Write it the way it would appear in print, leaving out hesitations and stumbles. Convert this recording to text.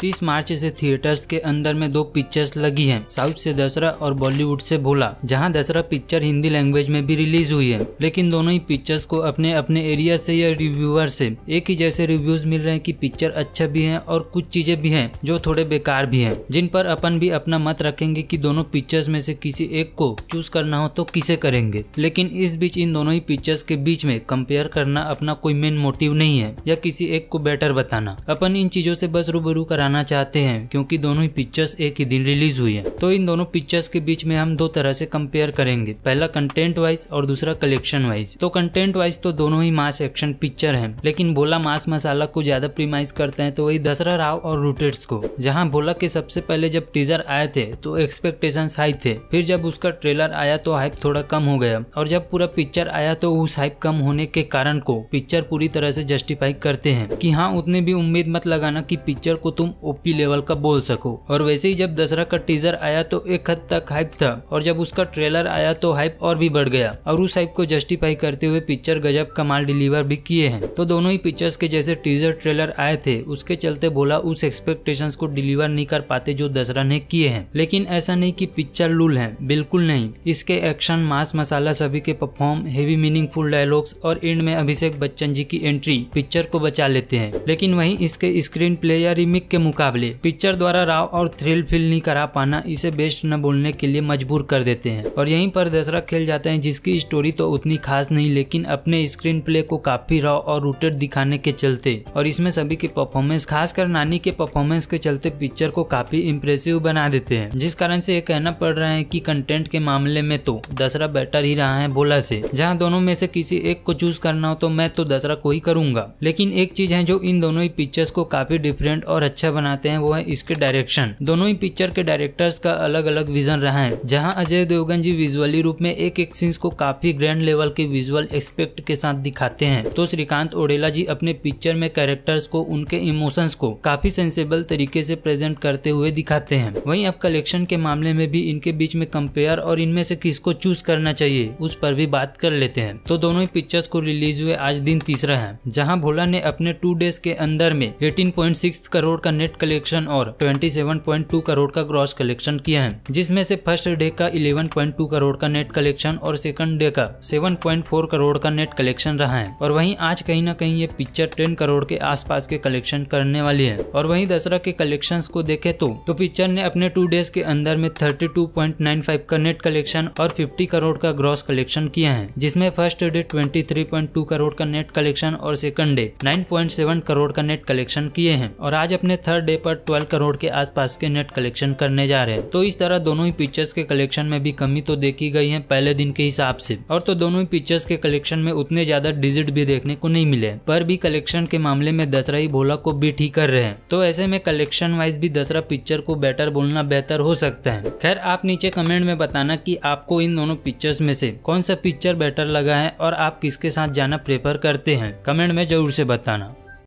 30 मार्च से थिएटर्स के अंदर में 2 पिक्चर्स लगी हैं, साउथ से दशहरा और बॉलीवुड से भोला। जहां दशहरा पिक्चर हिंदी लैंग्वेज में भी रिलीज हुई है, लेकिन दोनों ही पिक्चर्स को अपने अपने एरिया से या रिव्यूअर से एक ही जैसे रिव्यूज मिल रहे हैं कि पिक्चर अच्छा भी है और कुछ चीजें भी हैं जो थोड़े बेकार भी हैं, जिन पर अपन भी अपना मत रखेंगे कि दोनों पिक्चर्स में से किसी एक को चूज करना हो तो किसे करेंगे। लेकिन इस बीच इन दोनों ही पिक्चर्स के बीच में कंपेयर करना अपना कोई मेन मोटिव नहीं है या किसी एक को बेटर बताना। अपन इन चीजों से बस रूबरू कराना चाहते हैं क्योंकि दोनों ही पिक्चर्स एक ही दिन रिलीज हुई है। तो इन दोनों पिक्चर्स के बीच में हम 2 तरह से कंपेयर करेंगे, पहला कंटेंट वाइज और दूसरा कलेक्शन वाइज। तो कंटेंट वाइज तो दोनों ही मास एक्शन पिक्चर हैं, लेकिन भोला मास मसाला को ज्यादा प्रीमाइज करते हैं तो वही दशहरा राव और रूटेड्स को। जहां भोला के सबसे पहले जब टीजर आए थे तो एक्सपेक्टेशंस हाई थे, फिर जब उसका ट्रेलर आया तो हाइप थोड़ा कम हो गया, और जब पूरा पिक्चर आया तो उस हाइप कम होने के कारण को पिक्चर पूरी तरह से जस्टिफाई करते हैं कि हाँ उतने भी उम्मीद मत लगाना कि पिक्चर को तुम ओपी लेवल का बोल सको। और वैसे ही जब दशहरा का टीजर आया तो एक हद तक हाइप था, और जब उसका ट्रेलर आया तो हाइप और भी बढ़ गया, और उस हाइप को जस्टिफाई करते हुए पिक्चर गजब कमाल डिलीवर भी किए हैं। तो दोनों ही पिक्चर्स के जैसे टीजर ट्रेलर आए थे उसके चलते भोला उस एक्सपेक्टेशंस को डिलीवर नहीं कर पाते जो दशहरा ने किए हैं। लेकिन ऐसा नहीं कि पिक्चर लूल है, बिल्कुल नहीं। इसके एक्शन, मास मसाला, सभी के परफॉर्म, हेवी मीनिंगफुल डायलॉग्स और एंड में अभिषेक बच्चन जी की एंट्री पिक्चर को बचा लेते हैं। लेकिन वहीं इसके स्क्रीन प्ले या रीमेक के मुकाबले पिक्चर द्वारा राव और थ्रिल फील नहीं करा पाना इसे बेस्ट न बोलने के लिए मजबूर कर देते हैं। और यहीं पर दशहरा खेल जाते हैं, जिसकी स्टोरी तो उतनी खास नहीं, लेकिन अपने स्क्रीन प्ले को काफी रॉ और रूटेड दिखाने के चलते और इसमें सभी के परफॉर्मेंस, खासकर नानी के परफॉर्मेंस के चलते पिक्चर को काफी इम्प्रेसिव बना देते हैं। जिस कारण से ये कहना पड़ रहा है कि कंटेंट के मामले में तो दशहरा बेटर ही रहा है भोला से। जहां दोनों में से किसी एक को चूज करना हो तो मैं तो दशहरा को ही करूंगा। लेकिन एक चीज है जो इन दोनों ही पिक्चर्स को काफी डिफरेंट और अच्छा बनाते हैं, वो है इसके डायरेक्शन। दोनों ही पिक्चर के डायरेक्टर्स का अलग अलग विजन रहा है। जहां अजय देवगन जी विजुअली रूप में एक एक सीन्स को काफी ग्रैंड लेवल के विजुअल एक्सपेक्ट के साथ दिखाते हैं, तो श्रीकांत ओडेला जी अपने पिक्चर में कैरेक्टर्स को, उनके इमोशंस को काफी सेंसेबल तरीके से प्रेजेंट करते हुए दिखाते हैं। वहीं अब कलेक्शन के मामले में भी इनके बीच में कंपेयर और इनमें से किसको चूज करना चाहिए उस पर भी बात कर लेते हैं। तो दोनों ही पिक्चर्स को रिलीज हुए आज दिन तीसरा है, जहां भोला ने अपने 2 डेज के अंदर में 18.6 करोड़ का नेट कलेक्शन और 27.2 करोड़ का ग्रॉस कलेक्शन किया है, जिसमें से फर्स्ट डे का 11.2 करोड़ का नेट कलेक्शन और सेकंड डे का 7.4 करोड़ का नेट कलेक्शन रहा है। और वहीं आज कहीं ना कहीं ये पिक्चर 10 करोड़ के आसपास के कलेक्शन करने वाली है। और वहीं दशहरा के कलेक्शंस को देखे तो पिक्चर ने अपने 2 डेज के अंदर में 32.95 का नेट कलेक्शन और 50 करोड़ का ग्रॉस कलेक्शन किया है, जिसमें फर्स्ट डे 23.2 करोड़ का नेट कलेक्शन और सेकंड डे 9.7 करोड़ का नेट कलेक्शन किए हैं। और आज अपने थर्ड डे पर 12 करोड़ के आसपास के नेट कलेक्शन करने जा रहे हैं। तो इस तरह दोनों ही पिक्चर्स के कलेक्शन में भी कमी तो देखी गई है पहले दिन के हिसाब से, और तो दोनों ही पिक्चर्स के कलेक्शन में उतने ज्यादा डिजिट भी देखने को नहीं मिले, पर भी कलेक्शन के मामले में दशहरा ही भोला को बीट ही कर रहे हैं। तो ऐसे में कलेक्शन वाइज भी दशहरा पिक्चर को बेटर बोलना बेहतर हो सकता है। खैर, आप नीचे कमेंट में बताना कि आपको इन दोनों पिक्चर्स में से कौन सा पिक्चर बेटर लगा है और आप किसके साथ जाना प्रेफर करते हैं, कमेंट में जरूर से बताना।